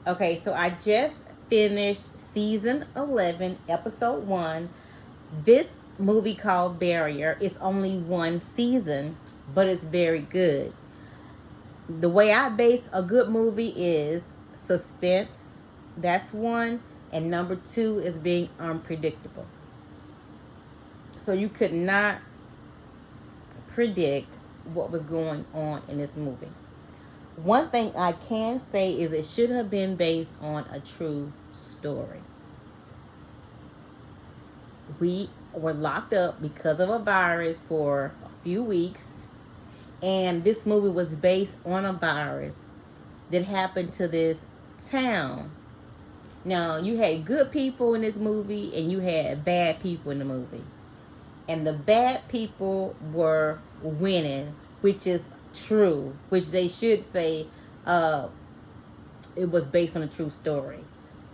Okay, so I just finished season 11, episode 1. This movie called Barrier is only one season, but it's very good. The way I base a good movie is suspense. That's one. And number two is being unpredictable. So you could not predict what was going on in this movie. One thing I can say is it should have been based on a true story. We were locked up because of a virus for a few weeks, and this movie was based on a virus that happened to this town. Now, you had good people in this movie and you had bad people in the movie. And the bad people were winning, which is true, which they should say it was based on a true story.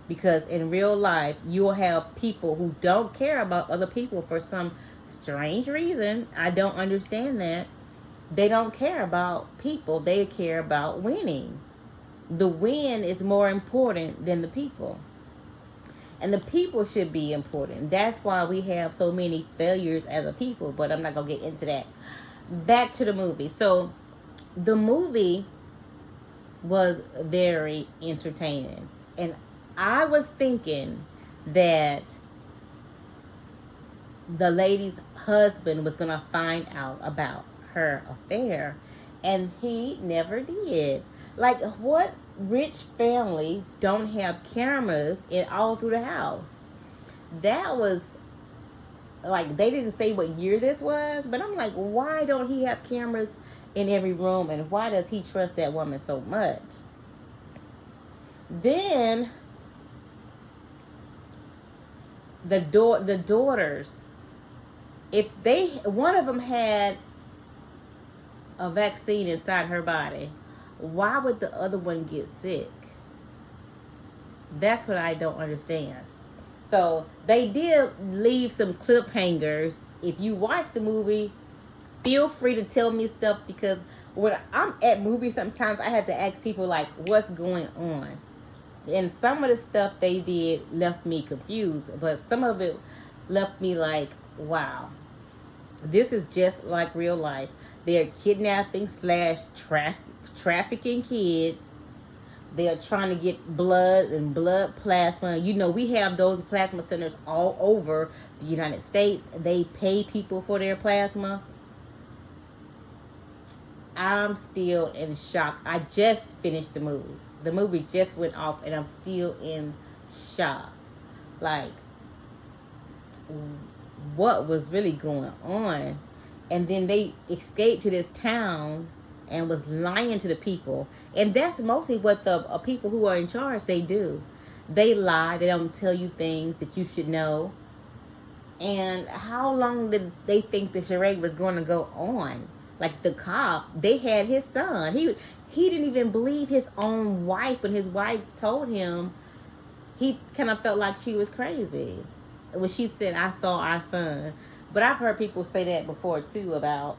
Because in real life, you'll have people who don't care about other people for some strange reason. I don't understand that. They don't care about people. They care about winning. The win is more important than the people. And the people should be important. That's why we have so many failures as a people. But I'm not going to get into that. Back to the movie. So, the movie was very entertaining. And I was thinking that the lady's husband was going to find out about her affair. And he never did. Like, what rich family don't have cameras all through the house? That was, like, they didn't say what year this was, but I'm like, why don't he have cameras in every room, and why does he trust that woman so much? Then, the daughters, if one of them had a vaccine inside her body, why would the other one get sick? That's what I don't understand. So they did leave some cliffhangers. If you watch the movie, feel free to tell me stuff, because when I'm at movies, sometimes I have to ask people, like, what's going on? And some of the stuff they did left me confused, but some of it left me like, wow, this is just like real life. They're kidnapping / trafficking kids. They're trying to get blood and blood plasma. You know, we have those plasma centers all over the United States. They pay people for their plasma. I'm still in shock. I just finished the movie. The movie just went off and I'm still in shock. Like, what was really going on? And then they escaped to this town and was lying to the people. And that's mostly what the people who are in charge, they do. They lie. They don't tell you things that you should know. And how long did they think the charade was going to go on? Like, the cop, they had his son. He didn't even believe his own wife. When his wife told him, he kind of felt like she was crazy when she said, I saw our son. But I've heard people say that before too, about,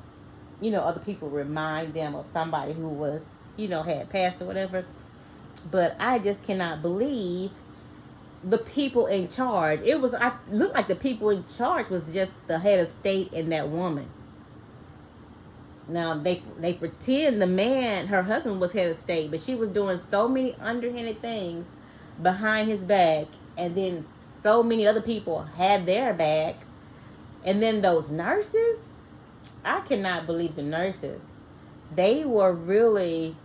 you know, other people remind them of somebody who was, you know, had passed or whatever. But I just cannot believe the people in charge. I looked like the people in charge was just the head of state and that woman. Now, they pretend the man, her husband, was head of state, but she was doing so many underhanded things behind his back, and then so many other people had their back. And then those nurses, I cannot believe the nurses. They were really,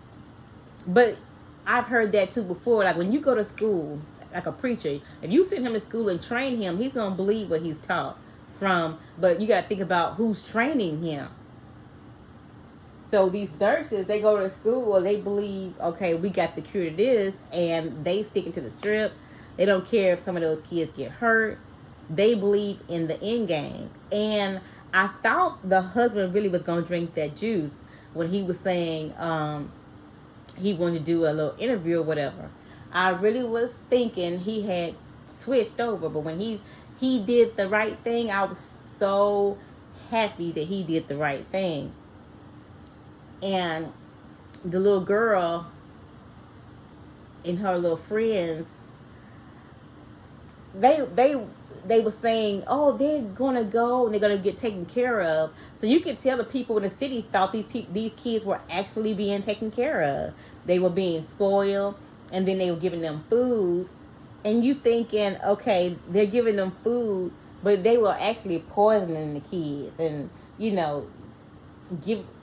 but I've heard that too before. Like, when you go to school, like a preacher, if you send him to school and train him, he's going to believe what he's taught from, but you got to think about who's training him. So these nurses, they go to school, they believe, okay, we got the cure to this, and they stick it to the script. They don't care if some of those kids get hurt. They believe in the end game. And I thought the husband really was going to drink that juice when he was saying he wanted to do a little interview or whatever. I really was thinking he had switched over. But when he did the right thing, I was so happy that he did the right thing. And the little girl, and her little friends, they were saying, oh, they're gonna go and they're gonna get taken care of. So you could tell the people in the city thought these kids were actually being taken care of. They were being spoiled, and then they were giving them food. And you thinking, okay, they're giving them food, but they were actually poisoning the kids, and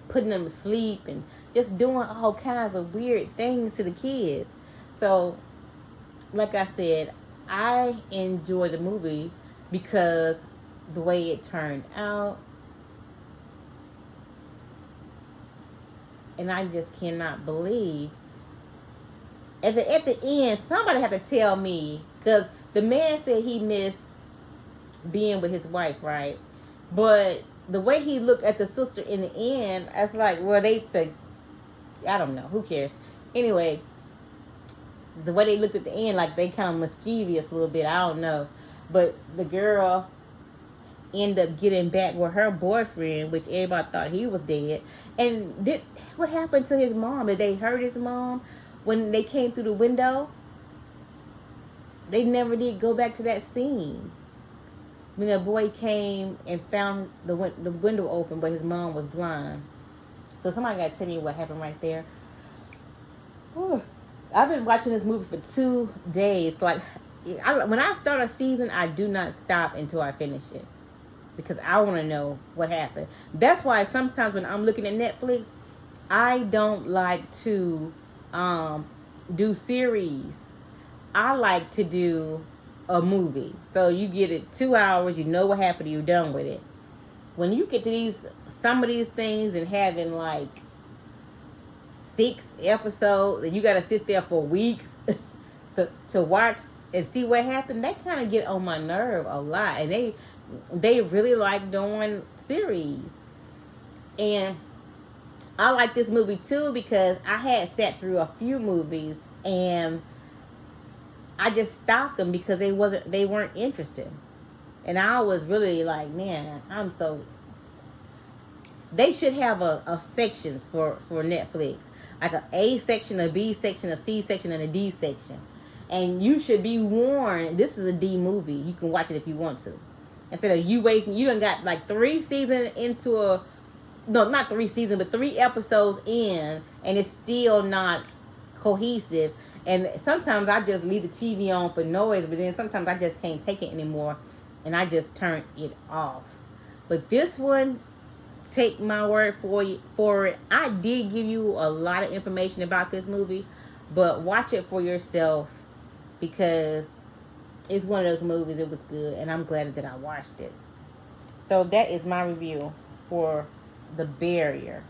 putting them to sleep, and just doing all kinds of weird things to the kids. So, like I said, I enjoyed the movie because the way it turned out, and I just cannot believe at the end, somebody had to tell me, because the man said he missed being with his wife, right? But the way he looked at the sister in the end, I was like, well, they said, I don't know, who cares? Anyway, the way they looked at the end, like they kind of mischievous a little bit, I don't know. But the girl ended up getting back with her boyfriend, which everybody thought he was dead. And what happened to his mom? Did they hurt his mom when they came through the window? They never did go back to that scene. When the boy came and found the window open, but his mom was blind. So somebody got to tell me what happened right there. Whew. I've been watching this movie for 2 days. Like, when I start a season, I do not stop until I finish it, because I want to know what happened. That's why sometimes when I'm looking at Netflix, I don't like to do series. I like to do a movie. So you get it 2 hours, you know what happened, you're done with it. When you get to some of these things and having like 6 episodes and you got to sit there for weeks to watch and see what happened, that kind of get on my nerve a lot. And they really like doing series. And I like this movie too because I had sat through a few movies and I just stopped them because they weren't interested. And I was really like, man, they should have a sections for Netflix. Like a section, a B section, a C section, and a D section. And you should be warned, this is a D movie. You can watch it if you want to. Instead of you done got like 3 seasons into not 3 seasons, but 3 episodes in, and it's still not cohesive. And sometimes I just leave the TV on for noise, but then sometimes I just can't take it anymore, and I just turn it off. But this one, take my word for it. I did give you a lot of information about this movie, but watch it for yourself because it's one of those movies. It was good, and I'm glad that I watched it. So that is my review for The Barrier.